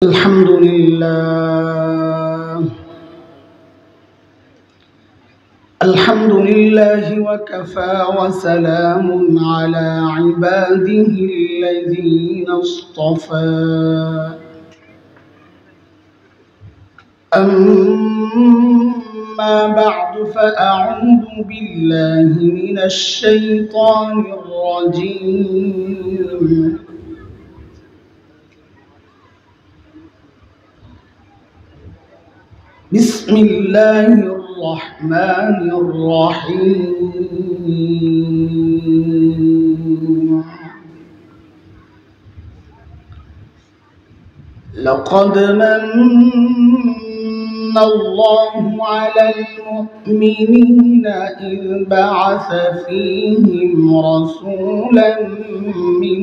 الحمد لله وكفى وسلام على عباده الذين اصطفى أما بعد فأعوذ بالله من الشيطان الرجيم بسم الله الرحمن الرحيم لقد من الله على المؤمنين إذ بعث فيهم رسولا من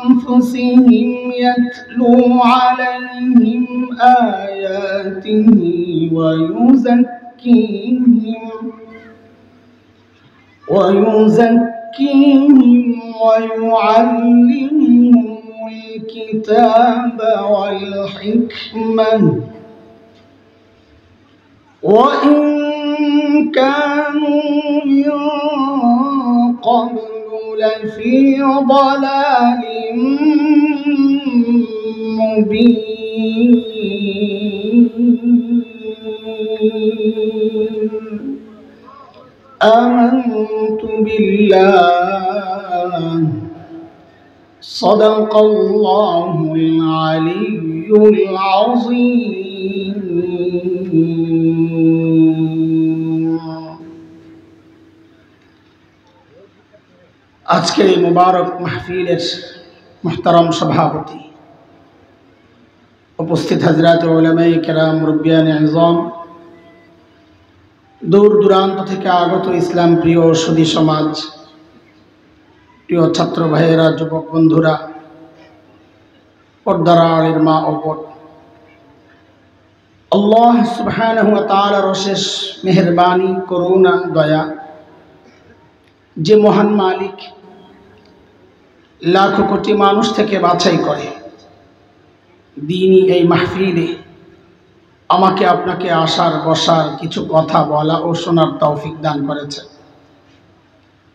أنفسهم يتلو عليهم آياته ويزكيهم ويعلمهم الكتاب والحكمة وإن كانوا من قبل لفي ضلال مبين آمنت بالله صدق الله العلي العظيم আজকের এই মুবারক মাহফিলের মুহতারাম সভাপতি, উপস্থিত হযরত উলামায়ে কেরাম, মুরব্বিয়ানে আযম, দূর দূরান্ত থেকে আগত ইসলাম প্রিয় সুধী সমাজ, প্রিয় ছাত্র ভাইয়েরা, যুবক বন্ধুরা, পর্দার আড়ের মা ও বোন, আল্লাহ সুবহানাহু ওয়া তাআলার অশেষ মেহেরবানি, করুণা, দয়া, যে মহান মালিক লাখো কোটি মানুষ থেকে বাছাই করে দ্বীনি এই মাহফিলে আমাকে আপনাকে আসার বসার কিছু কথা বলা ও শোনার তৌফিক দান করেছে।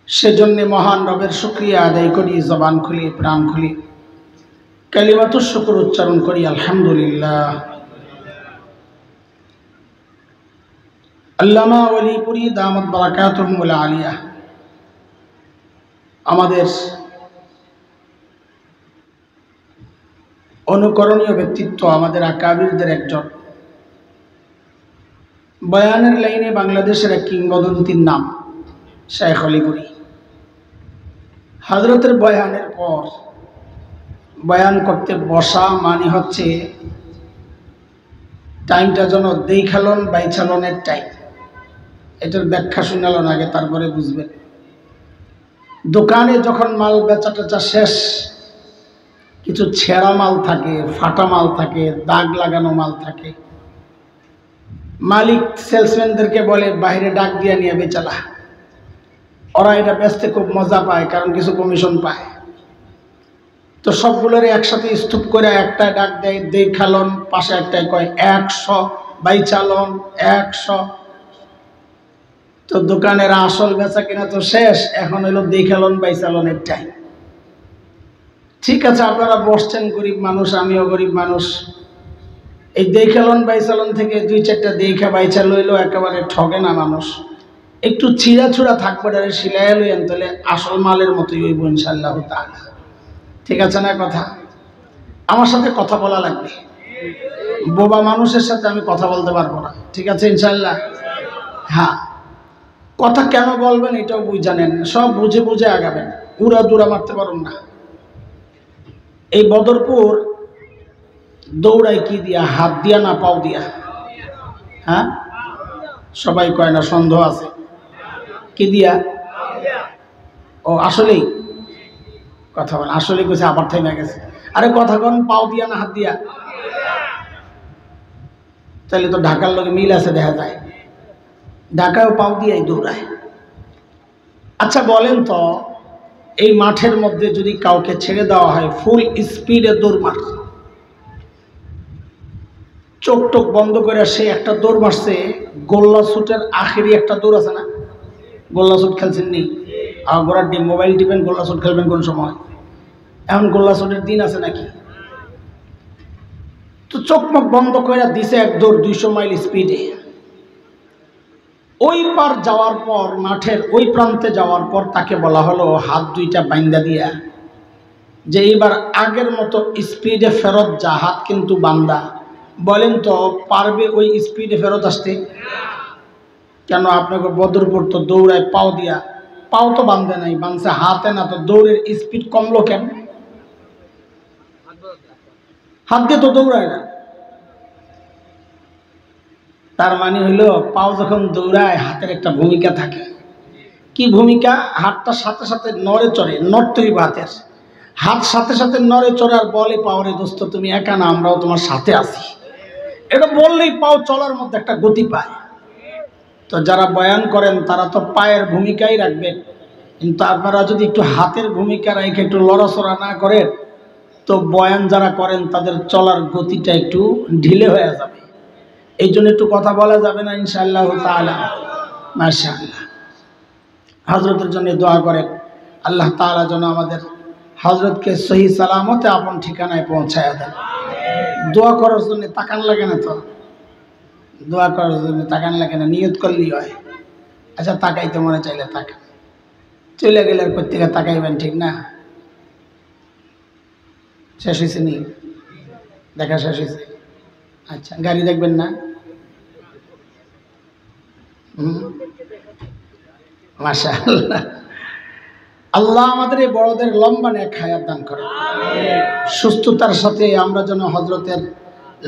সেজন্য মহান রবের শুকরিয়া আদায় করি, জবান খুলি, প্রাণ খুলি কালিমাতুশ শুকর উচ্চারণ করি, আলহামদুলিল্লাহ। আল্লামা ওয়ালিপুরি দামাত বারাকাতুহুল আলিয়া আমাদের অনুকরণীয় ব্যক্তিত্ব, আমাদের আকাবিরদের একজন, বয়ানের লাইনে বাংলাদেশের এক কিংবদন্তির নাম শেখ অলিপুরি। হযরতের বয়ানের পর বয়ান করতে বসা মানে হচ্ছে টাইমটা যেন দেখালন বাইছালনের টাইম। এটার ব্যাখ্যা শুনালন আগে, তারপরে বুঝবেন। দোকানে যখন মাল বেচা টেচা শেষ, কিছু ছেঁড়া মাল থাকে, ফাটা মাল থাকে, দাগ লাগানো মাল থাকে, মালিক সেলসম্যানদেরকে বলে বাইরে ডাক দিয়ে নিয়ে বেচালা। ওরা এটা বেচতে খুব মজা পায়, কারণ কিছু কমিশন পায়। তো সবগুলোর একসাথে স্তূপ করে একটা ডাক দেয় দেখালন, পাশে একটাই কয় 100, বাইচালন 100। তো দোকানের আসল বেচা কিনা তো শেষ, এখন হলো দেখালন বাইচালনের টাইম। ঠিক আছে, আপনারা বসছেন, গরিব মানুষ, আমিও গরিব মানুষ। এই দেখালন বাইচালন থেকে 2-4টা দেখা বাইচা লইলো একেবারে ঠগে না মানুষ। একটু ছিঁড়াছুড়া থাকবে, সিলাই লইয়েন, তাহলে আসল মালের মতোই হইব ইনশাআল্লাহ তাআলা। ঠিক আছে না কথা? আমার সাথে কথা বলা লাগবে, বোবা মানুষের সাথে আমি কথা বলতে পারবো না। ঠিক আছে ইনশাআল্লাহ? হ্যাঁ, কথা কেন বলবেন এটাও জানেন, সব বুঝে বুঝে আগাবেন, উড়া দুরা মারতে পারুন না। এই বদরপুর দৌড়াই কি দিয়া? হাত দিয়া না পাও দিয়া? হ্যাঁ, সবাই কয় না, সন্দেহ আছে। কি দিয়া? ও আসলেই কথা বল, আসলে কইছে, আবার থেমে গেছে। আরে কথা কোন, পাও দিয়া না হাত দিয়া? তাহলে তো ঢাকার লগে মিল আছে, দেখা যায়। ঢাকায়ও পাও দিয়াই দৌড়ায়। আচ্ছা বলেন তো, এই মাঠের মধ্যে যদি কাউকে ছেড়ে দেওয়া হয় ফুল স্পিডে দৌড় মার, চোখ টোক বন্ধ করে সে একটা দৌড় মারছে, গোল্লা শুটের আখেরি একটা দৌড় আছে না, গোল্লা শুট খেলছেন নি? গোড়ার ডিম মোবাইল টিপেন, গোল্লা শুট খেলবেন কোন সময়? এখন গোল্লা শুটের দিন আছে নাকি? তো চোখ মুখ বন্ধ করে দিছে এক দৌড় 200 মাইল স্পিডে। ওই পার যাওয়ার পর, মাঠের ওই প্রান্তে যাওয়ার পর তাকে বলা হলো হাত দুইটা বাইন্দা দিয়া যে এবার আগের মতো স্পিডে ফেরত যা, হাত কিন্তু বান্দা। বলেন তো পারবে ওই স্পিডে ফেরত আসতে? কেন? আপনাকে বদরপুর তো দৌড়ায় পাও দিয়া, পাও তো বান্ধে নাই, বাঁধছে হাতে না, তো দৌড়ের স্পিড কমলো কেন? হাত দিয়ে তো দৌড়ায় না। তার মানে হইলো পাও যখন দৌড়ায় হাতের একটা ভূমিকা থাকে। কি ভূমিকা? হাতটার সাথে সাথে নড়ে চড়ে, নড়তেই হাতের হাত সাথে সাথে নড়ে চড়ে আর বলে পাওরে দোস্ত তুমি একা না, আমরাও তোমার সাথে আছি। এটা বললেই পাও চলার মধ্যে একটা গতি পায়। তো যারা বয়ান করেন তারা তো পায়ের ভূমিকাই রাখবেন, কিন্তু আপনারা যদি একটু হাতের ভূমিকা রেখে একটু লড়াচড়া না করেন তো বয়ান যারা করেন তাদের চলার গতিটা একটু ঢিলে হয়ে যাবে। এই জন্য একটু কথা বলা যাবে না ইনশাআল্লাহ তাআলা? মাশাআল্লাহ। হযরতের জন্য দোয়া করেন, আল্লাহ তাআলা যেন আমাদের হযরতকে সহি সালামতে আপন ঠিকানায় পৌঁছায় দেন। দোয়া করার জন্য তাকান লাগে না তো? দোয়া করার জন্য তাকান লাগে না, নিয়ত করলেই হয়। আচ্ছা তাকাইতে মনে চাইলে তাকান, চলে গেলে আর প্রত্যেকে তাকাইবেন, ঠিক না? শেষ হয়েছে নি? দেখা শেষ হয়েছে? আচ্ছা, গাড়ি দেখবেন না? মাশাআল্লাহ। আল্লাহ আমাদের এই বড়দের লম্বা নেক হায়াত দান করে, সুস্থতার সাথে আমরা যেন হযরতের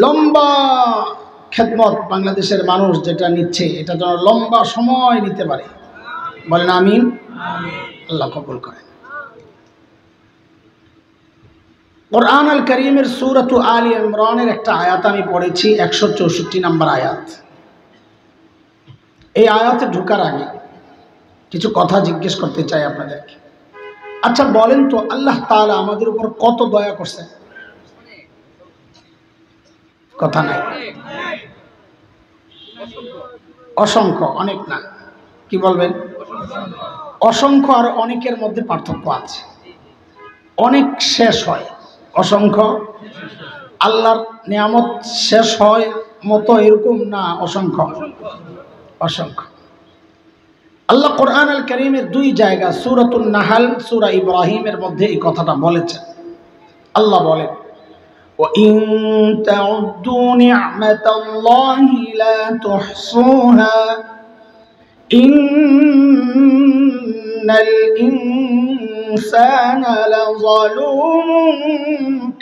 লম্বা খেদমত, বাংলাদেশের মানুষ যেটা নিচ্ছে এটা যেন লম্বা সময় নিতে পারে। বলেন আমিন। আল্লাহ কবুল করেন। কুরআন আল কারীমের সূরাতু আলী ইমরানের একটা আয়াত আমি পড়েছি, 164 নম্বর আয়াত। এই আয়াতে ঢোকার আগে কিছু কথা জিজ্ঞেস করতে চাই আপনাদেরকে। আচ্ছা বলেন তো, আল্লাহ তাআলা আমাদের উপর কত দয়া করছে? কথা নাই? অসংখ্য, অনেক না। কি বলবেন? অসংখ্য আর অনেকের মধ্যে পার্থক্য আছে। অনেক শেষ হয়, অসংখ্য আল্লাহর নিয়ামত শেষ হয় মতো এরকম না, অসংখ্য অসংখ্য। আল্লাহ কোরআন আল কারীমের দুই জায়গা, সূরাতুন নাহল, সূরা ইব্রাহিমের মধ্যে এই কথাটা বলেছেন। আল্লাহ বলেন ওয়া ইন তাউদ্দু নি'মাতাল্লাহি লা তুহসুহা ইন্নাল ইনসানা লাযালুমুন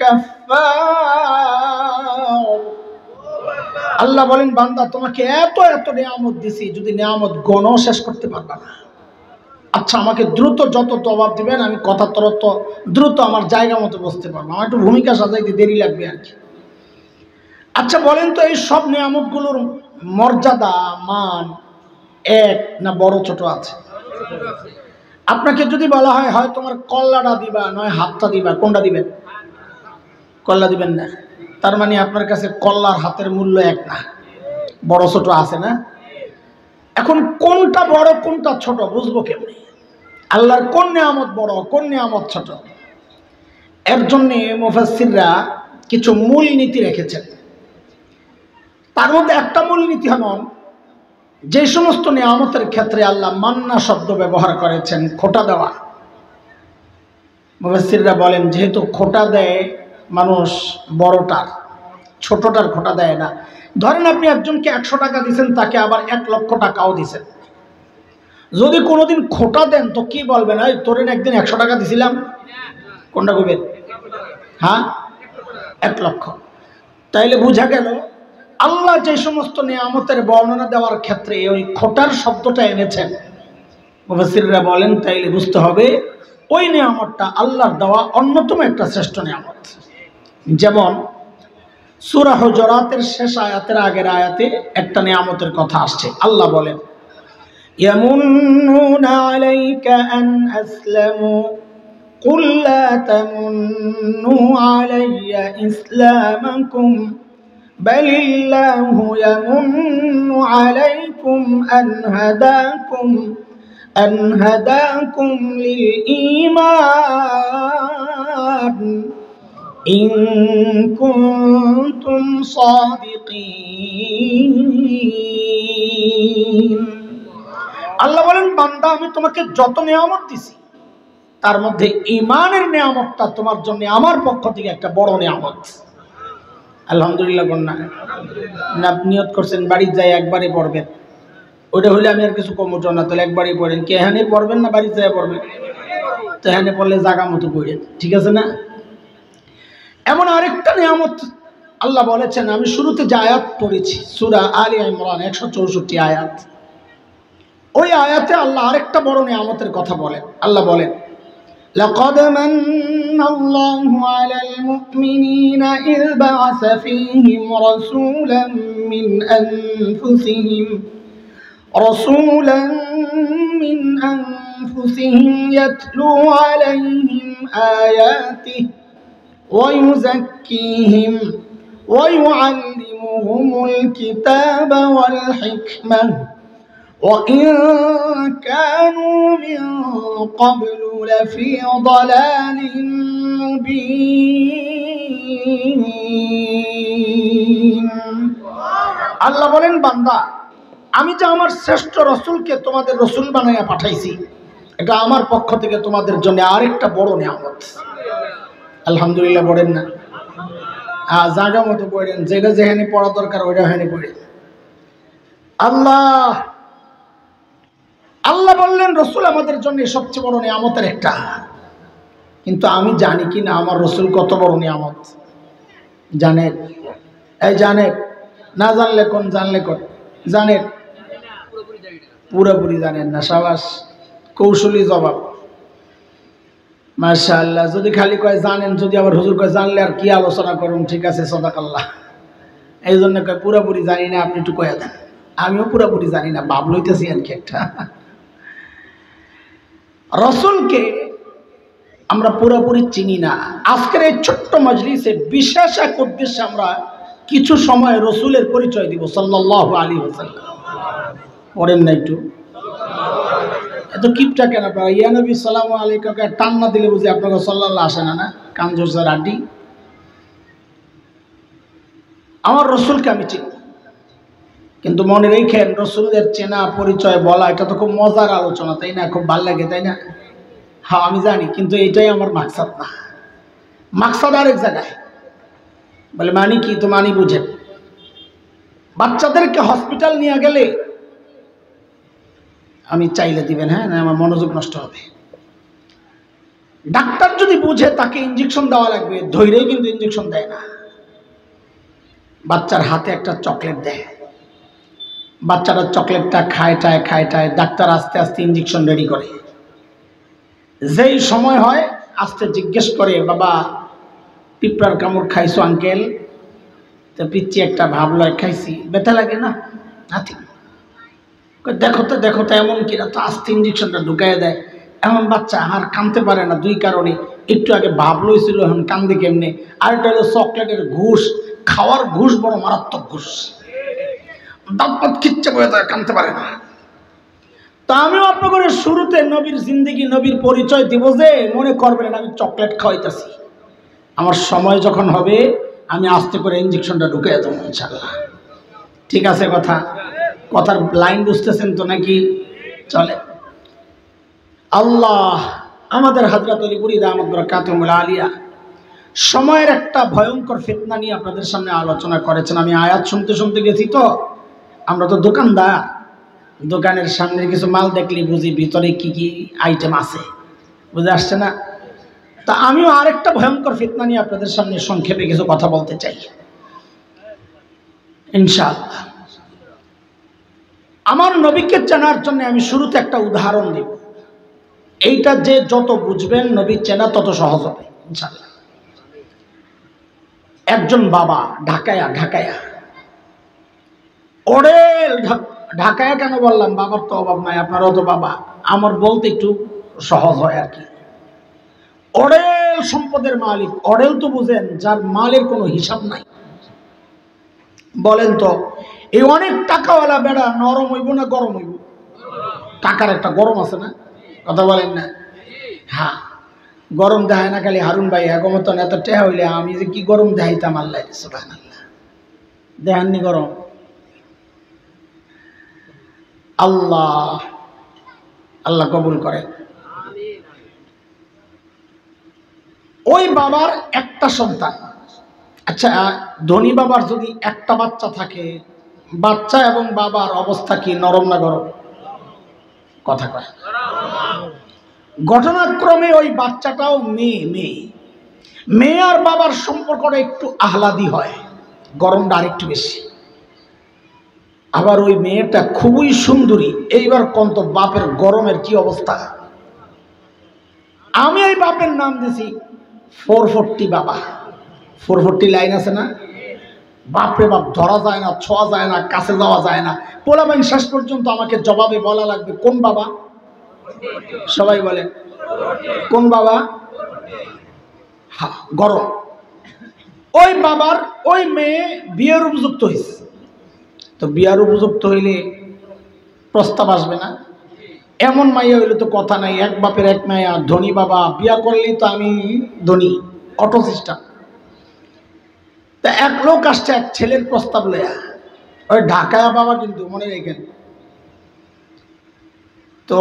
কাফফার। আল্লাহ বলেন বান্দা তোমাকে এত এত নিয়ামত দিছি, যদি নিয়ামত গণ শেষ করতে পারবা না। আচ্ছা আমাকে দ্রুত যত জবাব দিবেন আমি কথা তত দ্রুত আমার জায়গা মতো বসতে পারবো, আমার একটু ভূমিকা সাজাইতে দেরি লাগবে আর কি। আচ্ছা বলেন তো, এই সব নিয়ামতগুলোর মর্যাদা মান এক না বড় ছোট আছে? আপনাকে যদি বলা হয় হয় তোমার কল্লাটা দিবা নয় হাতটা দিবা, কোনটা দিবেন? কল্লা দিবেন না। তার মানে আপনার কাছে কল্লার হাতের মূল্য এক না, বড় ছোট আছে না? এখন কোনটা বড় কোনটা ছোট বুঝবো কেমনে? আল্লাহর কোন নিয়ামত বড় কোন নিয়ামত ছোট? এর জন্য মুফাসসিররা কিছু মূল নীতি রেখেছেন। তার মধ্যে একটা মূল নীতি হল, যে সমস্ত নিয়ামতের ক্ষেত্রে আল্লাহ মান্না শব্দ ব্যবহার করেছেন, খোটা দেওয়া, মুফাসসিররা বলেন যেহেতু খোটা দেয় মানুষ বড়টার, ছোটটার খোটা দেয় না। ধরেন আপনি একজনকে 100 টাকা দিয়েছেন, তাকে আবার 1 লক্ষ টাকাও দিয়েছেন, যদি কোনোদিন খোটা দেন তো কি বলবেন? এই তোরেন একদিন 100 টাকা দিছিলাম, কোনটা কইবেন? হ্যাঁ 1 লক্ষ। তাইলে বোঝা গেল আল্লাহ যে সমস্ত নিয়ামতের বর্ণনা দেওয়ার ক্ষেত্রে ওই খোটার শব্দটা এনেছেন, মুফাসসিররা বলেন তাইলে বুঝতে হবে ওই নিয়ামতটা আল্লাহর দেওয়া অন্যতম একটা শ্রেষ্ঠ নিয়ামত। যেমন সূরা হুজুরাতের শেষ আয়াতের আগের আয়াতে একটা নিয়ামতের কথা আসছে। আল্লাহ বলেন ইয়ামুন্নুনা আলাইকা আন আসলামু কুল লা তামুন্নু আলাইয়া ইসলামাকুম বালিল্লাহু ইয়ামুন্নু আলাইকুম أن هداكم للإيمان إن كنتم صادقين আল্লাহ বলেন বান্দা আমি তোমাকে যত নিয়ামত দিছি তার মধ্যে ঈমানের নিয়ামতটা তোমার জন্য আমার পক্ষ থেকে একটা বড় নিয়ামত। আলহামদুলিল্লাহ বলনা না নিয়ত করছেন বাড়ি যাই একবারে পড়বেন, ওইটা হলে আমি আর কিছু কমতো না, তাহলে একবারই পড়েন। কে এখানে পড়বেন না বাড়িতে যায় পড়বেন? তো এখানে পড়লে জাগা মতো পড়েন, ঠিক আছে না? এমন আরেকটা নিয়ামত আল্লাহ বলেছেন, আমি শুরুতে যে আয়াত পড়েছি সূরা আলে ইমরান 164 আয়াত, ওই আয়াতে আল্লাহ আরেকটা বড় নিয়ামতের কথা বলেন। আল্লাহ বলেন لقد من الله على المؤمنين إذ بعث فيهم رسولا من أنفسهم يتلو عليهم آياته ويزكيهم ويعلمهم الكتاب والحكمة وإن كانوا من قبل لفي ضلال مبين। আল্লাহ বলেন বান্দা আমি যে আমার শ্রেষ্ঠ রসুলকে তোমাদের রসুল বানাইয়া পাঠাইছি, এটা আমার পক্ষ থেকে তোমাদের জন্য আরেকটা বড় নিয়ামত। আলহামদুলিল্লাহ বলেন না? জায়গা মতো পড়েন, যেটা যেখানে পড়া দরকার ওইটা ওখানে পড়ে। আল্লাহ বললেন রসুল আমাদের জন্য সবচেয়ে বড় নিয়ামতের একটা। কিন্তু আমি জানি কি না আমার রসুল কত বড় নিয়ামত? জানেন? জানেন না? জানলে কোন, জানলে কোন? জানেন? পুরোপুরি জানেন না। সাবাস, কৌশলী জবাব, মাশাআল্লাহ। যদি খালি কয় জানেন, যদি আবার হুজুর কয় জানলে আর কি আলোচনা করুন, ঠিক আছে সাদাকাল্লাহ। এই জন্য কয় পুরোপুরি জানি না, আপনি একটু কয়ে দেন। আমিও পুরোপুরি জানি না, ভাব লইতেছি আর কি একটা। রসুলকে আমরা পুরোপুরি চিনি না। আজকের এই ছোট্ট মজলিসে বিশেষ এক উদ্দেশ্যে আমরা কিছু সময় রসুলের পরিচয় দিব সাল্লাল্লাহু আলাইহি ওয়াসাল্লাম। পড়েন না একটু? এত কিপটা কেন আপনারা? ইয়া নবী সাল্লাল্লাহু আলাইহি ওয়াসাল্লাম টান না দিলে বুঝি আপনাকে সাল্লাল্লাহু আসে না? না কামজোর স্যার আড্ডি। আমার রসুলকে আমি চিনি, কিন্তু মনে রেখেন রসুলদের চেনা পরিচয় বলা এটা তো খুব মজার আলোচনা, তাই না? খুব ভাল লাগে, তাই না? হ্যাঁ আমি জানি, কিন্তু এইটাই আমার মাকসাদ না। মাকসাদ আরেক জায়গায়। বলে মানি কি? তো মানি বুঝেন। বাচ্চাদেরকে হসপিটাল নিয়ে গেলে আমি চাইলে দিবেন, হ্যাঁ না আমার মনোযোগ নষ্ট হবে। ডাক্তার যদি বুঝে তাকে ইঞ্জেকশন দেওয়া লাগবে, ধৈর্যই কিন্তু ইঞ্জেকশন দেয় না। বাচ্চার হাতে একটা চকলেট দেয়, বাচ্চারা চকলেটটা খায়, ডাক্তার আস্তে আস্তে ইঞ্জেকশন রেডি করে। যেই সময় হয় আস্তে জিজ্ঞেস করে, বাবা পিঁপড়ার কামড় খাইছো আঙ্কেল? তো পিচ্ছি একটা ভাবলো খাইছি, ব্যথা লাগে না? নাথিং। দেখো তো এমন কিনা, তো আস্তে ইঞ্জেকশনটা ঢুকাইয়া দেয়। এমন বাচ্চা আর কাঁদতে পারে না দুই কারণে। একটু আগে ভাব লইছিল, এখন কান্দে কেমনে। আরেকটা হলো চকলেটের ঘুষ, খাওয়ার ঘুষ বড় মারাত্মক ঘুষ, দাঁত খিচ্ছে বয়ে যায়, কাঁদতে পারে না। তা আমিও আপনাদের শুরুতে নবীর জিন্দেগি, নবীর পরিচয় দিব যে মনে করবেন আমি চকলেট খাওয়াইতেছি। আমার সময় যখন হবে আমি আস্তে করে ইঞ্জেকশনটা ঢুকিয়ে দেবো ইনশাআল্লাহ। ঠিক আছে? কথার লাইন বুঝতেছেন তো নাকি? চলে। আল্লাহ আমাদের হযরত আলী বুরী দামাত বরকাতুহুল আলিয়া সময়ের একটা ভয়ঙ্কর ফিতনা নিয়ে আপনাদের সামনে আলোচনা করেছেন। আমি আয়াত শুনতে গেছি, তো আমরা তো দোকানদার, দোকানের সামনে কিছু মাল দেখলে বুঝি ভিতরে কি কি আইটেম আছে, বুঝে আসছে না? তা আমিও আরেকটা ভয়ঙ্কর ফিতনা নিয়ে আপনাদের সামনে সংক্ষেপে কিছু কথা বলতে চাই ইনশাআল্লাহ। আমার নবীকে চেনার জন্য আমি শুরুতে একটা উদাহরণ দেব। এইটা যে যত বুঝবেন নবী চেনা তত সহজ হবে ইনশাআল্লাহ। একজন বাবা ঢাকায়া ঢাকায় কেন বললাম? বাবার তো অভাব নাই, আপনারও তো বাবা। আমার বলতে একটু সহজ হয় আর কি। অডেল সম্পদের মালিক। অডেল তো বুঝেন, যার মালের কোনো হিসাব নাই। বলেন তো, এই অনেক টাকাওয়ালা বেড়া নরম হইব না গরম হইব? টাকার একটা গরম আছে না? কথা বলেন না? হ্যাঁ, গরম দেখায় না খালি হারুন ভাই একমত এত টেহা হইলে আমি যে কি গরম দেখাইতাম। আল্লাহ সুবহানাল্লাহ, দেখাননি গরম? আল্লাহ আল্লাহ কবুল করে। ওই বাবার একটা সন্তান। আচ্ছা, ধনী বাবার যদি একটা বাচ্চা থাকে, বাচ্চা এবং বাবার অবস্থা কি, নরম না গরম? কথা কয়। ঘটনাক্রমে ওই বাচ্চাটাও মেয়ে আর বাবার সম্পর্কটা একটু আহ্লাদি হয়, গরমটা আরেকটু বেশি। আবার ওই মেয়েটা খুবই সুন্দরী। এইবার কন্ত বাপের গরমের কি অবস্থা। আমি ওই বাপের নাম দিছি 440 বাবা। 440 লাইন আছে না? বাপরে বাপ, ধরা যায় না, ছোঁয়া যায় না, কাছে যাওয়া যায় না। পোলাবেন শেষ পর্যন্ত আমাকে জবাবে বলা লাগবে কোন বাবা। সবাই বলেন কোন বাবা? হ্যাঁ, গরম। ওই বাবার ওই মেয়ে বিয়ের উপযুক্ত হয়েছে। তো বিয়ার উপযুক্ত হইলে প্রস্তাব আসবে না? এমন মাইয়া হইলে তো কথা নাই। এক বাপের এক মাইয়া, ধনী বাবা, বিয়া করলেই তো আমি ধনী, অটো সিস্টেম। তা এক লোক আসছে এক ছেলের প্রস্তাব লয়া। ওই ঢাকায় বাবা, কিন্তু মনে রেখেন। তো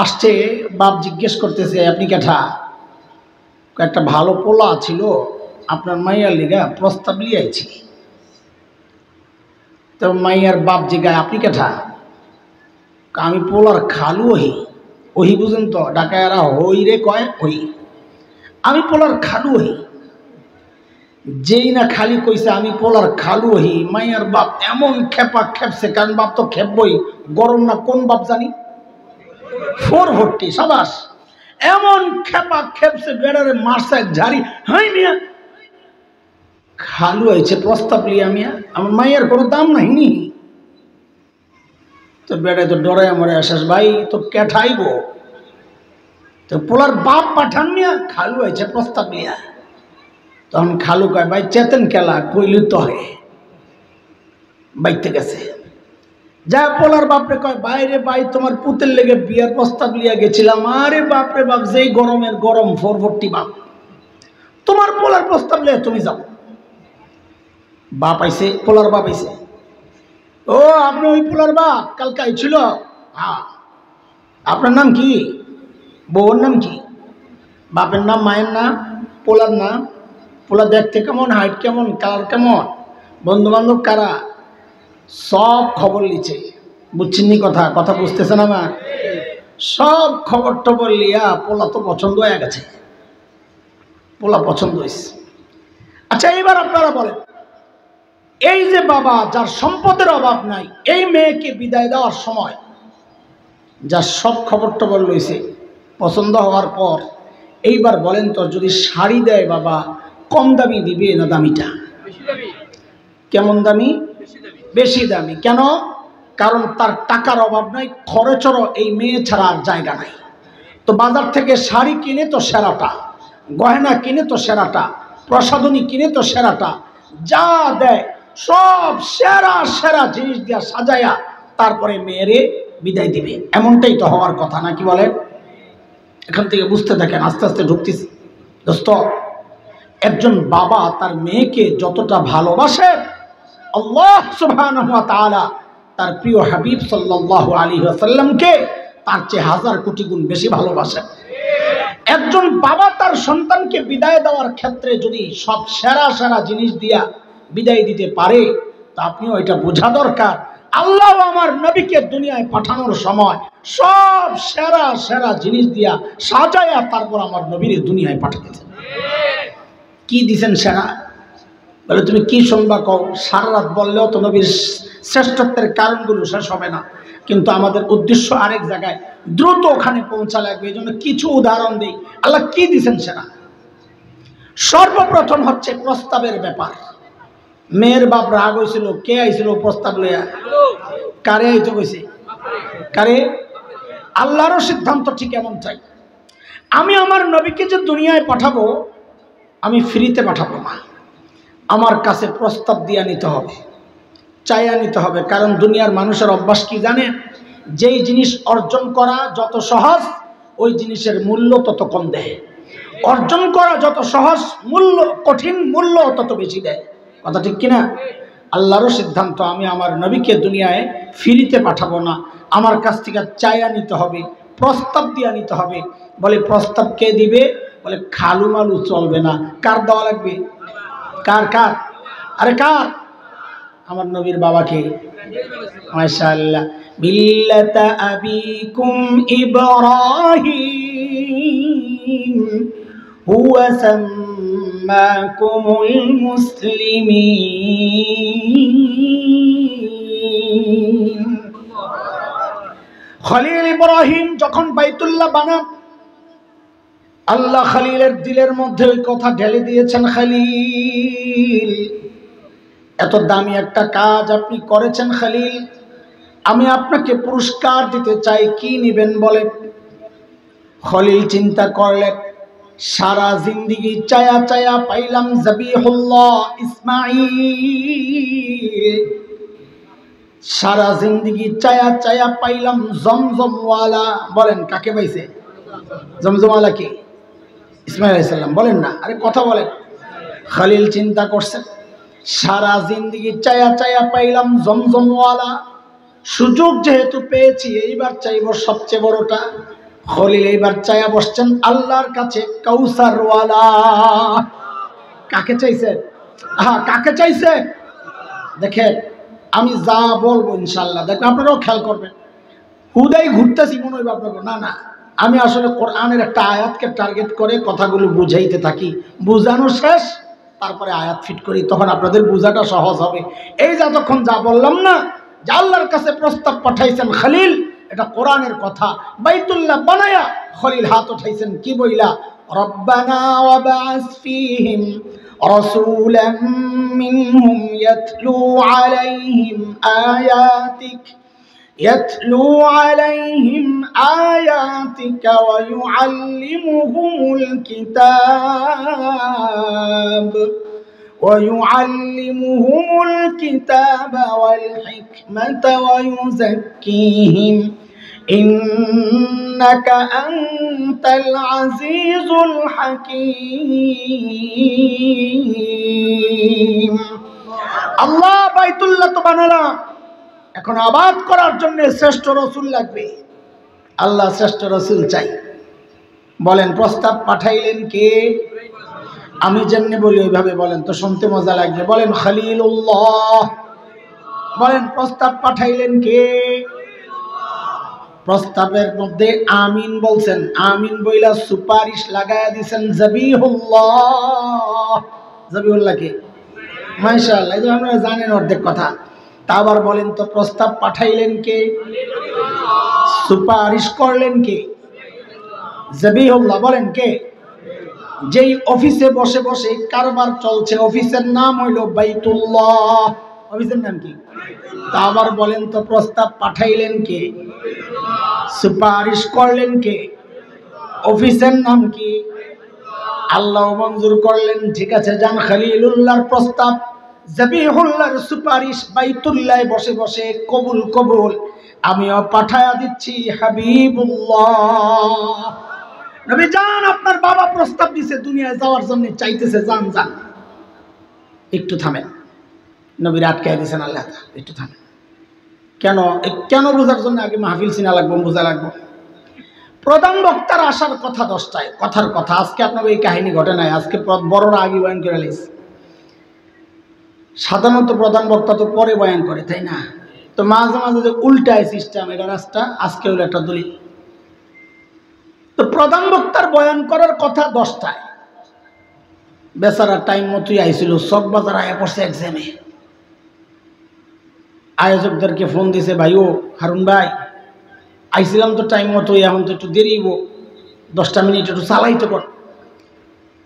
আসছে, বাপ জিজ্ঞেস করতেছে আপনি কেঠা? একটা ভালো পোলা ছিল, আপনার মাইয়ার লিগা প্রস্তাব লিয়ে আইছি। তো মাইয়ার বাপ জিগায় আপনি কেঠা? আমি পোলার খালু ওহি। ওহি বুঝেন তো? ঢাকায়রা হই রে কয় ওহি। আমি পোলার খালু ওহি। যেই না খালি কইছে আমি পোলার খালু ওহি, মাইয়ার বাপ এমন খেপা খেপছে, কারণ বাপ তো খেপবই। গরম না কোন বাপ জানি? 440 সাবাস। এমন খেপা খেপছে, বেড়ারে মারছে ঝাড়ি। হাই মিয়া, খালু হয়েছে প্রস্তাব লিয়া মিয়া, আমার মাইয়ার কোনো দাম নাই নি। তো বেড়ায় তো ডরাই মরে আসাস ভাই, তো কেঠাইব। তো পোলার বাপ পাঠান মিয়া, খালু হয়েছে প্রস্তাব লিয়া। তখন খালু কয় ভাই চেতেন খেলা কইলি তো হয়। বাইতে গেছে যা, পোলার বাপরে কয় বাইরে ভাই তোমার পুতের লেগে বিয়ার প্রস্তাব লিয়া গেছিলাম। আরে বাপরে বাপ, যেই গরমের গরম 440 বাপ, তোমার পোলার প্রস্তাব লিয়া তুমি যাও। বাপ আইছে, পোলার বাপ আইছে। ও আপনি ওই পোলার বাপ কালকে আইছিল? হ্যাঁ। আপনার নাম কি? বউর নাম কি? বাপের নাম, মায়ের নাম, পোলার নাম। পোলা দেখতে কেমন, হাইট কেমন, কালার কেমন, বন্ধু বান্ধব কারা, সব খবর লিছে। বুঝছেন কথা? কথা বুঝতেছেন আমার? সব খবর টবর লিয়া পোলা তো পছন্দ হয়ে গেছে। পোলা পছন্দ হয়েছে। আচ্ছা, এবার আপনারা বলেন, এই যে বাবা যার সম্পদের অভাব নাই, এই মেয়েকে বিদায় দেওয়ার সময় যার সব খবর টবর লইছে, পছন্দ হওয়ার পর এইবার বলেন তো, যদি শাড়ি দেয় বাবা, কম দামি দিবে না দামিটা? কেমন দামি? বেশি দামি। কেন? কারণ তার টাকার অভাব নাই, খরচেরও এই মেয়ে ছাড়া আর জায়গা নাই। তো বাজার থেকে শাড়ি কিনে তো সেরাটা, গয়না কিনে তো সেরাটা, প্রসাধনী কিনে তো সেরাটা, যা দেয় সব সেরা সেরা জিনিস দিয়া সাজায়া তারপরে মেয়েরে বিদায় দিবে। এমনটাই তো হওয়ার কথা, নাকি বলেন? এখান থেকে বুঝতে থাকেন, আস্তে আস্তে ঢুকতেছি। দোস্ত, একজন বাবা তার মেয়েকে যতটা ভালোবাসে, আল্লাহ সুবহানাহু ওয়া তাআলা তার প্রিয় হাবিব সাল্লাল্লাহু আলাইহি ওয়াসাল্লামকে তার চেয়ে 1000 কোটি গুণ বেশি ভালোবাসে। একজন বাবা তার সন্তানকে বিদায় দেওয়ার ক্ষেত্রে যদি সব সেরা সেরা জিনিস দিয়া বিদায় দিতে পারে, তা আপনিও এটা বোঝা দরকার, আল্লাহ আমার নবীকে দুনিয়ায় পাঠানোর সময় সব সেরা সেরা জিনিস দিয়া সাজায়া তারপর আমার নবীরে দুনিয়ায় পাঠাতেছে। কি দিছেন সেরা? বলে তুমি কি শুনবা কও? সারা রাত বললেও তো নবীর শ্রেষ্ঠত্বের কারণগুলো শেষ হবে না। কিন্তু আমাদের উদ্দেশ্য আরেক জায়গায়, দ্রুত ওখানে পৌঁছা লাগবে। এই জন্য কিছু উদাহরণ দিই। আল্লাহ কি দিছেন সেরা? সর্বপ্রথম হচ্ছে প্রস্তাবের ব্যাপার। মেয়ের বাপ রাগ হয়েছিল, কে আইছিল প্রস্তাব লইয়া? কারে আইতে কইছে? কারে? আল্লাহরও সিদ্ধান্ত ঠিক এমনটাই। আমি আমার নবীকে যে দুনিয়ায় পাঠাবো, আমি ফ্রিতে পাঠাবো না, আমার কাছে প্রস্তাব দিয়ে নিতে হবে, চাইয়া নিতে হবে। কারণ দুনিয়ার মানুষের অভ্যাস কি জানেন? যেই জিনিস অর্জন করা যত সহজ, ওই জিনিসের মূল্য তত কম দেয়। অর্জন করা যত সহজ, মূল্য কঠিন, মূল্য তত বেশি দেয়। কথা ঠিক কিনা? আল্লাহরও সিদ্ধান্ত, আমি আমার নবীকে দুনিয়ায় ফ্রিতে পাঠাবো না, আমার কাছ থেকে চাইয়া নিতে হবে, প্রস্তাব দিয়ে নিতে হবে। বলে প্রস্তাব কে দিবে? বলে খালু মালু চলবে না। কার দেওয়া লাগবে? কার? কার? আরে কার? আমার নবীর বাবাকে। মাশাআল্লাহ। মিল্লাতা আবিকুম ইব্রাহিম হুয়া সাম্মাকুমুল মুসলিমিন। খলিল ইব্রাহিম যখন বাইতুল্লাহ বানান, আল্লাহ খলিলের দিলের মধ্যে ওই কথা ঢেলে দিয়েছেন, খলিল এত দামি একটা কাজ আপনি করেছেন খলিল, আমি আপনাকে পুরস্কার দিতে চাই, কি নেবেন বলেন? খলিল চিন্তা করলেন, সারা জিন্দেগি চায়া চায়া পাইলাম জবিহুল্লাহ ইসমাঈল, সারা জিন্দেগি চায়া চায়া পাইলাম জমজমওয়ালা। বলেন কাকে পাইছে? জমজমওয়ালা কি? ইসমাঈল আলাইহিস সালাম। বলেন না, আরে কথা বলেন। খলিল চিন্তা করছেন, সারা জিন্দেগি চায়া চায়া পাইলাম জমজমওয়ালা, সুযোগ যেহেতু পেয়েছি এইবার চাইব সবচেয়ে বড়টা। খলিল এইবার চায়া বসছেন আল্লাহর কাছে কাউসারওয়ালা। কাকে চাইছে? হ্যাঁ, কাকে চাইছে? দেখেন আমি যা বলবো ইনশাল্লাহ দেখবেন, আপনারাও খেয়াল করবেন। হুদাই ঘুরতেছি মনে হইব আপনাকে, না না, আমি আসলে কোরআনের একটা আয়াতকে টার্গেট করে কথাগুলো বুঝাইতে থাকি, বুঝানো শেষ তারপরে আয়াত ফিট করি, তখন আপনাদের বোঝাটা সহজ হবে। এই যতক্ষণ যা বললাম না, যে আল্লাহর কাছে প্রস্তাব পাঠাইছেন খলিল, এটা কোরআনের কথা। বাইতুল্লাহ বানায়া খলিল হাত উঠাইছেন, কি বইলা? রব্বানা ওয়াবআস ফীহিম রাসূলাম মিনহুম ইয়াতলু আলাইহিম আয়াতিক يتلو عليهم آياتك ويعلمهم الكتاب والحكمة ويزكيهم إنك أنت العزيز الحكيم। الله بيت الله তো বানালাম, এখন আবাদ করার জন্য শ্রেষ্ঠ রসুল লাগবে। আল্লাহ শ্রেষ্ঠ রসুল চাই। বলেন প্রস্তাব পাঠাইলেন কে? আমি যেমনি বলি ওইভাবে বলেন তো শুনতে মজা লাগবে। বলেন খলিলুল্লাহ। বলেন প্রস্তাব পাঠাইলেন কে? প্রস্তাবের মধ্যে আমিন বলছেন, আমিন বইলা সুপারিশ লাগায়া দিছেন জবিহুল্লাহ। জবিহুল্লাহ কে? মাশাআল্লাহ, এই যে আপনারা জানেন অর্ধেক কথা। তা আবার বলেন তো প্রস্তাব পাঠাইলেন কে? সুপারিশ করলেন কে? জবিহুল্লাহ। বলেন কে? যেই অফিসে বসে বসে কারবার চলছে, অফিসের নাম হইল বাইতুল্লাহ। অফিসের নাম কি? তা আবার বলেন তো প্রস্তাব পাঠাইলেন কে? সুপারিশ করলেন কে? অফিসের নাম কি? আল্লাহ মঞ্জুর করলেন, ঠিক আছে যান, খলিলুল্লাহর প্রস্তাব, জবিহুল্লাহর সুপারিশ বাইতুল্লাহ বসে বসে কবুল কবুল, আমিও পাঠায়া দিচ্ছি হাবিবুল্লাহ। নবী যান, আপনার বাবা প্রস্তাব দিছে দুনিয়ায় যাওয়ার জন্য, চাইতেছে যান যান। একটু থামেন, নবীর আটকায় দিয়েছেন আল্লাহ, একটু থামেন। কেন? কেন বোঝার জন্য আগে মাহফিল চিনা লাগবো, বোঝা লাগবো। প্রধান বক্তার আসার কথা 10টায়, কথার কথা। আজকে আপনাকে এই কাহিনী ঘটে নাই, আজকে বড়রা আগে বয়ান করে লিস। সাধারণত প্রধান বক্তা তো পরে বয়ান করে, তাই না? তো মাঝে মাঝে যে উল্টায় সিস্টেম, এটা রাস্তা, আজকে হলো একটা দলিল। তো প্রধান বক্তার বয়ান করার কথা 10টায়, বেচারা টাইম মতোই আইছিল, চকবাজার আয়া পড়ছে এক্সামে। আয়োজকদেরকে ফোন দিছে, ভাই ও হারুন ভাই, আইছিলাম তো টাইম মতোই, এখন তো একটু দেরি হইব, 10টা মিনিট একটু চালাইতে পার।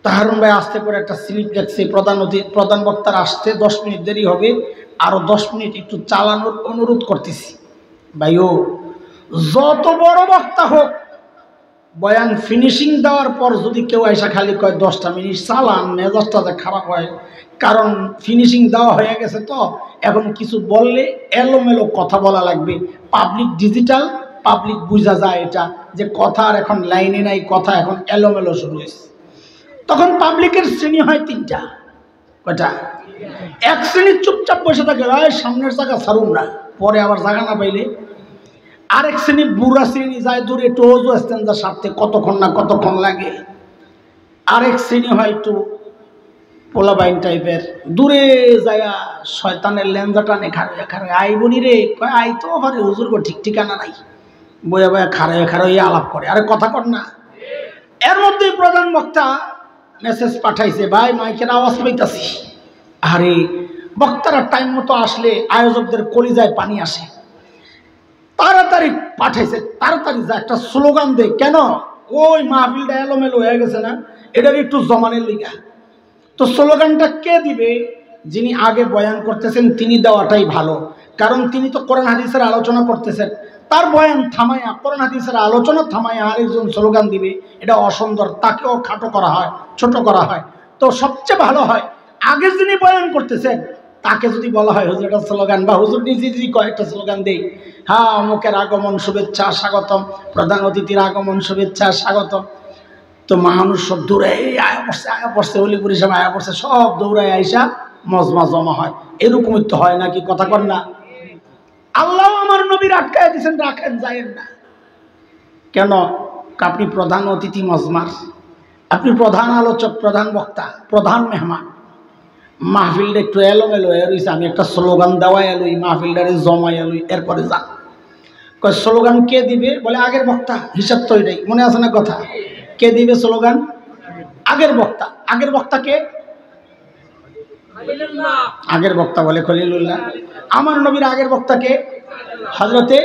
তা হারুন ভাই আসতে করে একটা স্লিপ দেখছে, প্রধান বক্তার আসতে 10 মিনিট দেরি হবে, আরো 10 মিনিট একটু চালানোর অনুরোধ করতেছি। ভাইও যত বড় বক্তা হোক, বয়ান ফিনিশিং দেওয়ার পর যদি কেউ এসে খালি কয় 10টা মিনিট চালান, মেজাজটা যে খারাপ হয়, কারণ ফিনিশিং দেওয়া হয়ে গেছে। তো এখন কিছু বললে এলোমেলো কথা বলা লাগবে। পাবলিক ডিজিটাল, পাবলিক বুঝা যায় এটা যে কথা আর এখন লাইনে নাই, কথা এখন এলোমেলো শুরু হয়েছে। তখন পাবলিকের শ্রেণী হয় 3টা। কয়টা? এক শ্রেণী চুপচাপ বসে থাকে, সামনের জায়গা ছাড়ুন না, পরে আবার জায়গা না পাইলে। আরেক শ্রেণী বুড়া শ্রেণী যায় দূরে, একটু ওজু এস্তেঞ্জা সারতে কতক্ষণ না কতক্ষণ লাগে। আরেক শ্রেণী হয় একটু পোলাবাইন টাইপের, দূরে যায় শয়তানের লেঞ্জা টানে, খারে খারে আই বনি রে, কয় আই তো পারে, হুজুর গো ঠিক ঠিকানা নাই, বইয়া বয়া খারে খারে আলাপ করে, আরে কথা কর না। এর মধ্যে প্রধান বক্তা মেসেজ পাঠাইছে, ভাই মাইকের আওয়াজ পাইতাছি। আরে বক্তারা টাইম মতো আসলে আয়োজকদের কলিজায় পানি আসে। তাড়াতাড়ি পাঠাইছে, তাড়াতাড়ি যা একটা স্লোগান দে। কেন? ওই মাহফিলটা এলোমেলো হয়ে গেছে না, এটার একটু জমানের লিগা। তো স্লোগানটা কে দিবে? যিনি আগে বয়ান করতেছেন তিনি দেওয়াটাই ভালো, কারণ তিনি তো কোরআন হাদিসের আলোচনা করতেছেন। তার বয়ান থামাইয়া, কোরআন হাদিসের আলোচনা থামাইয়া আরেকজন স্লোগান দিবে, এটা অসুন্দর, তাকেও খাটো করা হয়, ছোট করা হয়। তো সবচেয়ে ভালো হয় আগে যিনি বয়ান করতেছেন তাকে যদি বলা হয় হুজুর একটা স্লোগান, বা হুজুর নিজে যদি কয়েকটা স্লোগান দেই, হ্যাঁ অমুকের আগমন শুভেচ্ছা স্বাগতম, প্রধান অতিথির আগমন শুভেচ্ছা স্বাগতম। তো মানুষ সব দৌড়ায় আয়া পড়ছে হলিপুরি সব আয়া পড়ছে, সব দৌড়ায় আইসা মজমা জমা হয়। এরকমই তো হয় নাকি? কথা কর না। আল্লাহ আমার নবীর আটকায় দিয়েছেন, রাখেন যায়েন না কেন? আপনি প্রধান অতিথি মজমার, আপনি প্রধান আলোচক, প্রধান বক্তা, প্রধান মেহমান। মাহফিলটা একটু এলোমেলো হয়ে রয়েছে, আমি একটা স্লোগান দেওয়া এলুই, মাহফিলটারে জমা এলুই, এরপরে যা কয় স্লোগান কে দিবে? বলে আগের বক্তা। হিসাব তো এটাই, মনে আছে না কথা? কে দিবে স্লোগান? আগের বক্তা। আগের বক্তা কে? আগের বক্তা বলে খলিলুল্লাহ। আমার নবীর আগের বক্তা কে? হযরতে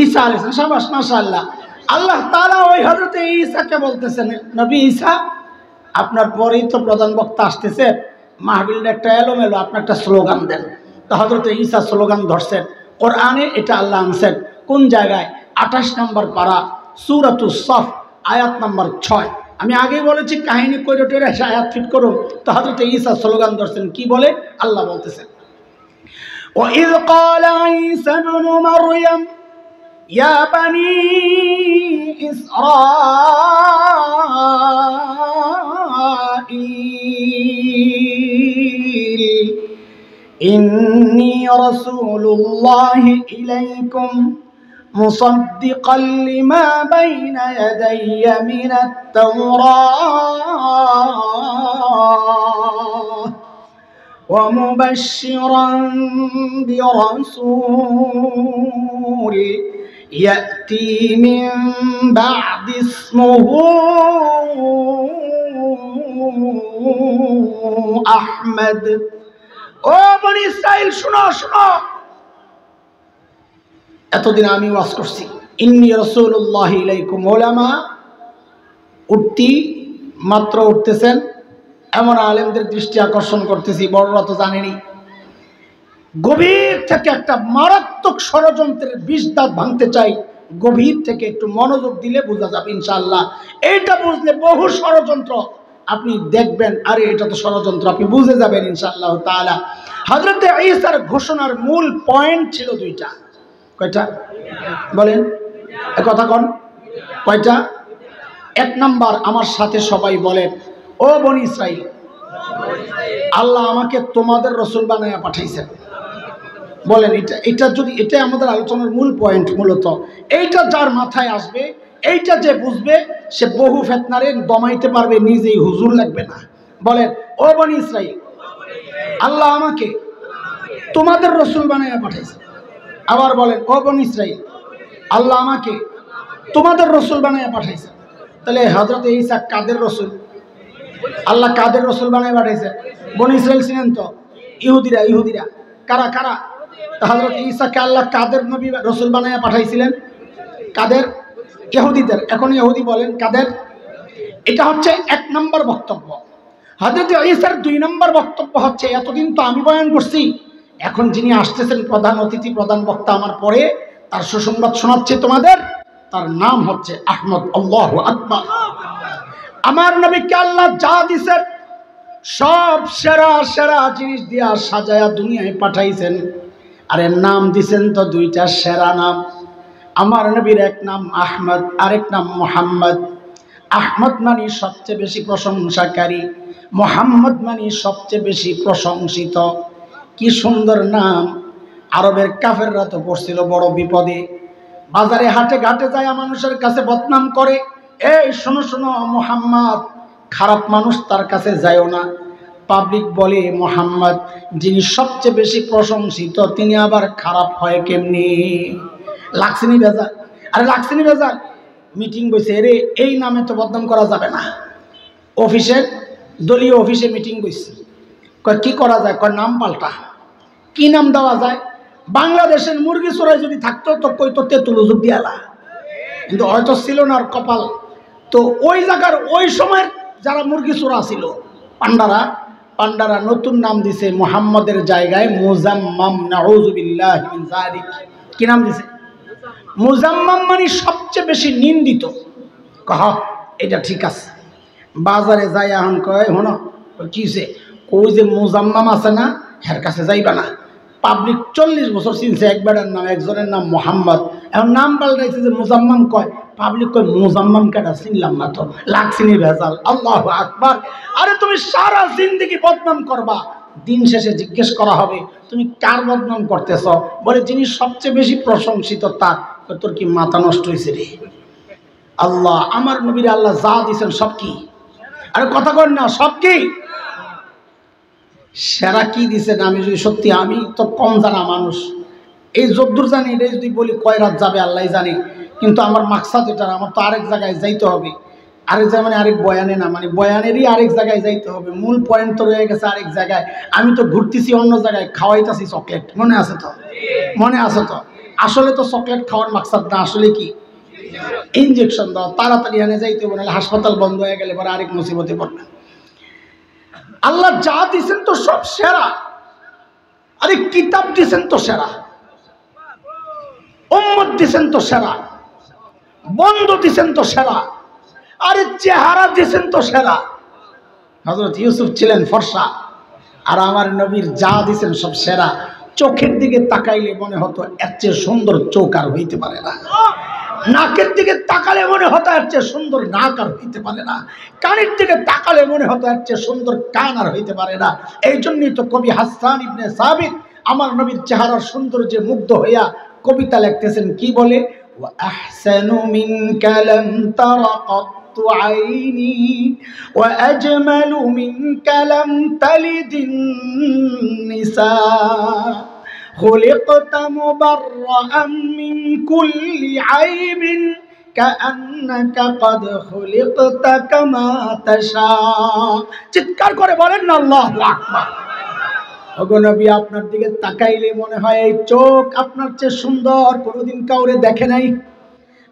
ঈসা আলাইহিস সালাম। শাবাশ, মাশাআল্লাহ। আল্লাহ তাআলা ওই হযরতে ঈসাকে বলতেছেন, নবী ঈসা আপনার পরেই তো প্রধান বক্তা আসতেছে, মাহফিলটা একটা এলোমেলো, আপনি একটা স্লোগান দেন। তো হযরতে ঈসা স্লোগান ধরছেন। কোরআনে এটা আল্লাহ আনছেন কোন জায়গায়? 28 নম্বর পারা, সূরাতুস সফ, আয়াত নম্বর 6। আমি আগেই বলেছি কাহিনী কইরে টইরে আয়াত ফিট করুন। তো হযরতে ঈসা স্লোগান ধরছেন, কি বলে? আল্লাহ বলতেছেন, وَإِذْ قَالَ عِيسَى ابْنُ مَرْيَمَ يَا بَنِي إِسْرَائِيلَ إِنِّي رَسُولُ اللَّهِ إِلَيْكُمْ مُصَدِّقًا لِمَا بَيْنَ يَدَيَّ مِنَ التَّوْرَاةِ ومبشرا برسول يأتي من بعد اسمه أحمد। ও বনি ইসরাইল শুনো শুনো, এতদিন আমি ওয়াজ করছি ইন্নী রাসূলুল্লাহি ইলাইকুম। ওলামা উঠতি মাত্র উঠতেছেন, এমন আলেমদের দৃষ্টি আকর্ষণ করতেছি, বড়রা তো জানেনি। গভীর থেকে একটা মারাত্মক ষড়যন্ত্রের বিষ দাঁত ভাঙতে চাই, গভীর থেকে একটু মনোযোগ দিলে বোঝা যাবে ইনশাআল্লাহ। এইটা বুঝলে বহু ষড়যন্ত্র আপনি দেখবেন, আরে এটা তো ষড়যন্ত্র, আপনি বুঝে যাবেন ইনশাআল্লাহ তাআলা। হযরতে ঈসার ঘোষণার মূল পয়েন্ট ছিল 2টা। কয়টা বলেন? কথা কোন কয়টা? 1 নাম্বার, আমার সাথে সবাই বলেন, ও বনি ইসরাইল, আল্লাহ আমাকে তোমাদের রসুল বানায়া পাঠাইছেন। বলেন এটা যদি, এটা আমাদের আলোচনার মূল পয়েন্ট। মূলত এইটা যার মাথায় আসবে, এইটা যে বুঝবে, সে বহু ফিতনারে দমাইতে পারবে, নিজেই হুজুর লাগবে না। বলেন, ও বনি ইসরাইল, আল্লাহ আমাকে তোমাদের রসুল বানায়া পাঠাইছেন। আবার বলেন, ও বনি ইসরাইল, আল্লাহ আমাকে তোমাদের রসুল বানায়া পাঠাইছেন। তাহলে হযরতে ঈসা কাদের রসুল? আল্লাহ কাদের রসুল বানায় পাঠাইছে? বনি ইসরাইল ছিলেন তো, ইহুদিরা। ইহুদিরা কারা কারা? হযরত ঈসাকে আল্লাহ কাদের নবী রসুল বানায় পাঠাইছিলেন? কাদের? ইহুদিদের। এখন ইহুদি বলেন কাদের? এটা হচ্ছে 1 নম্বর বক্তব্য। হযরত ঈসার 2 নম্বর বক্তব্য হচ্ছে, এতদিন তো আমি বয়ান করছি, এখন যিনি আসতেছেন প্রধান অতিথি, প্রধান বক্তা আমার পরে, তার সুসংবাদ শোনাচ্ছি তোমাদের। তার নাম হচ্ছে আহমদ। আল্লাহু আকবার। আমার নবীকে আল্লাহ যা দিছেন সব সেরা সেরা জিনিস দিয়া সাজায়া দুনিয়ায় পাঠাইছেন। আর এর নাম দিছেন তো দুইটা সেরা নাম। আমার নবীর এক নাম আহমদ, আরেক নাম মুহাম্মদ। আহমদ মানে সবচেয়ে বেশি প্রশংসাকারী, মুহাম্মদ মানে সবচেয়ে বেশি প্রশংসিত। কি সুন্দর নাম! আরবের কাফেররা তো পড়ছিল বড় বিপদে। বাজারে হাটে ঘাটে যায় মানুষের কাছে বদনাম করে, এই শোনো শোনো মুহাম্মদ খারাপ মানুষ, তার কাছে যায়ও না। পাবলিক বলে মুহাম্মদ যিনি সবচেয়ে বেশি প্রশংসিত তিনি আবার খারাপ হয় কেমনি? লাগছেনি বেজার? আরে লাগছেনি বেজার? মিটিং বসে, রে এই নামে তো বদনাম করা যাবে না। অফিসের দলীয় অফিসে মিটিং বসছে, কয় কি করা যায়? কয় নাম পাল্টা। কি নাম দেওয়া যায়? বাংলাদেশের মুরগি চোরাই যদি থাকতো তো কই তো তেঁতুল হুজুর দিয়ালা, কিন্তু হয়তো ছিল না আর কপাল। তো ওই জায়গার ওই সময়ের যারা মুরগি চোরা ছিল পান্ডারা নতুন নাম দিছে মুহাম্মদের জায়গায় মুজাম্মাম। নাউযুবিল্লাহি মিন যালিক। কি নাম দিছে? মুজাম্মাম মানে সবচেয়ে বেশি নিন্দিত। কহ এটা ঠিক আছে। বাজারে যাই এখন কয় হনো কিছে, কই যে মুজাম্মাম আছে না এর কাছে যাইবা না। পাবলিক 40 বছর চিনছে একবারের নাম, একজনের নাম মুহাম্মদ, এখন নাম পাল্টাইছে যে মুজাম্মাম। কয় পাবলিক কয় মুজাম্মাম কেটা চিনলাম না তো, লাগছিনি ভেজাল। আল্লাহু আকবার। আরে তুমি সারা জিন্দেগি বদনাম করবা, দিন শেষে জিজ্ঞেস করা হবে তুমি কার বদনাম করতেছ? বলে যিনি সবচেয়ে বেশি প্রশংসিত তার। তোর কি মাথা নষ্ট হয়েছে রে? আল্লাহ আমার নবীর আল্লাহ যা দিয়েছেন সব কি? আরে কথা কর না, সব কি? সেরা কি দিছেন? আমি যদি সত্যি, আমি তো কম জানা মানুষ, এই যদ্দূর জানি এটা যদি বলি কয় রাত যাবে আল্লাহ জানে। কিন্তু আমার মাকসাদ এটা, আমার তো আরেক জায়গায় যাইতে হবে। আরেক জায়গায় মানে আরেক বয়ানে না, মানে বয়ানেরই আরেক জায়গায় যাইতে হবে। মূল পয়েন্ট তো রয়ে গেছে আরেক জায়গায়। আমি তো ঘুরতেছি অন্য জায়গায়, খাওয়াইতেছি চকলেট। মনে আছে তো? মনে আছে তো? আসলে তো চকলেট খাওয়ার মাকসাদ না, আসলে কি? ইনজেকশন দাও, তাড়াতাড়ি এনে যাইতে হবে, নাহলে হাসপাতাল বন্ধ হয়ে গেলে পরে আরেক মুসিবতে পড়বে। আল্লাহ যা দিছেন তো সব সেরা। আরে কিতাব দিছেন তো সেরা, উম্মত দিছেন তো সেরা, বন্ধু দিছেন তো সেরা, আরে চেহারা দিছেন তো সেরা। হযরত ইউসুফ ছিলেন ফর্সা, আর আমার নবীর যা দিছেন সব সেরা। চোখের দিকে তাকাইলে মনে হতো এর চেয়ে সুন্দর চোখ আর হইতে পারে না। নাকের দিকে তাকালে মনে হতো এর চেয়ে সুন্দর নাক আর হইতে পারে না। কানের দিকে তাকালে মনে হতো এর চেয়ে সুন্দর কান আর হইতে পারে না। এই জন্যই তো কবি হাসান ইবনে সাবিত আমার নবীর চেহারার সৌন্দর্যে মুগ্ধ হইয়া কবিতা লিখতেছেন। কি বলে? ওয়া আহসানু মিনকা লাম তারা কাত্তু আইনি ওয়া আজমালু মিনকা লাম তালিদিন নিসা خلقت مبرأ من كل عيب كأنك قد خلقت كما تشاء। চিৎকার করে বলেন না আল্লাহু আকবার। ওগো নবী আপনার দিকে তাকাইলে মনে হয় এই চোখ আপনার চেয়ে সুন্দর কোনোদিন কাউরে দেখে নাই,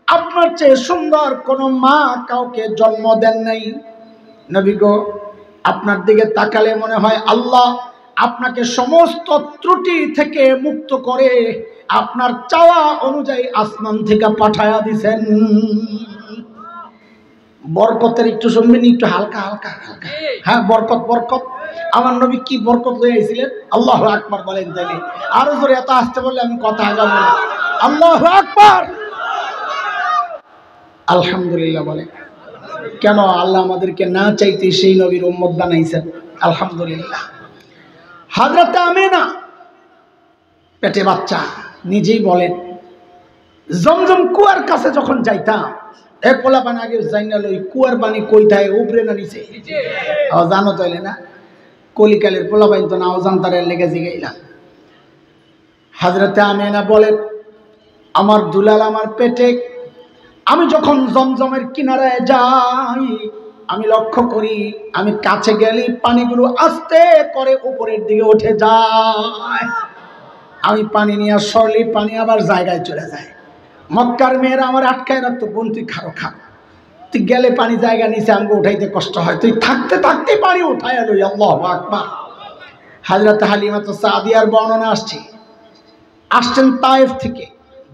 আপনার চেয়ে সুন্দর কোনো মা কাউকে জন্ম দেন নাই। নবী গো আপনার দিকে তাকালে মনে হয় আল্লাহ আপনাকে সমস্ত ত্রুটি থেকে মুক্ত করে আপনার চাওয়া অনুযায়ী আসমান থেকে পাঠায়া দিছেন। বরকতের একটু শুনবেন, একটু হালকা হালকা হালকা। হ্যাঁ বরকত, বরকত। আমার নবী কি বরকত লয়ে আইছিলেন? আল্লাহু আকবার বলেন তাইলে। আরো জোরে এত আসতে বললে আমি কথা আগাবো না। আল্লাহু আকবার, আলহামদুলিল্লাহ বলেন। কেন আল্লাহ আমাদেরকে না চাইতে সেই নবীর উম্মত বানাইছেন? আলহামদুলিল্লাহ। হযরত আমিনা পেটে বাচ্চা, নিজেই বলেন জমজম কুয়ার কাছে যখন যাইতাম, এক পোলা পানি আগে যাই না লই, কুয়ার পানি কই থাকে উপরে না নিচে? জানো তাইলে না? কলিকালের পোলা পানি তো নাও জানতারে লেগে জিগাইলাম। হযরত আমিনা বলেন আমার দুলাল আমার পেটে, আমি যখন জমজমের কিনারায় যাই আমি লক্ষ্য করি আমি কাছে গেলে পানিগুলো আস্তে করে উপরের দিকে উঠে যায়। আমি পানি নিয়ে সরলি পানি আবার জায়গায় চলে যায়। মক্কার মেয়েরা আমার আটকায় রাখতো, বোন তুই খারো খা, তুই গেলে পানি জায়গা নিচে আমাকে উঠাইতে কষ্ট হয়, তুই থাকতে থাকতে পানি উঠাই লই। আল্লাহু আকবার। হযরত হালিমা তো সাদিয়ার বর্ণনা আসছেন তায়েফ থেকে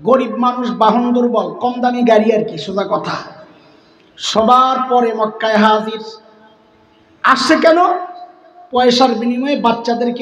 গরিব মানুষ, বাহন দুর্বল, কম দামি গাড়ি আর কি, সোজা কথা। সবার পরে মক্কায় হাজির। আসছে কেন? পয়সার বিনিময়ে বাচ্চাদেরকে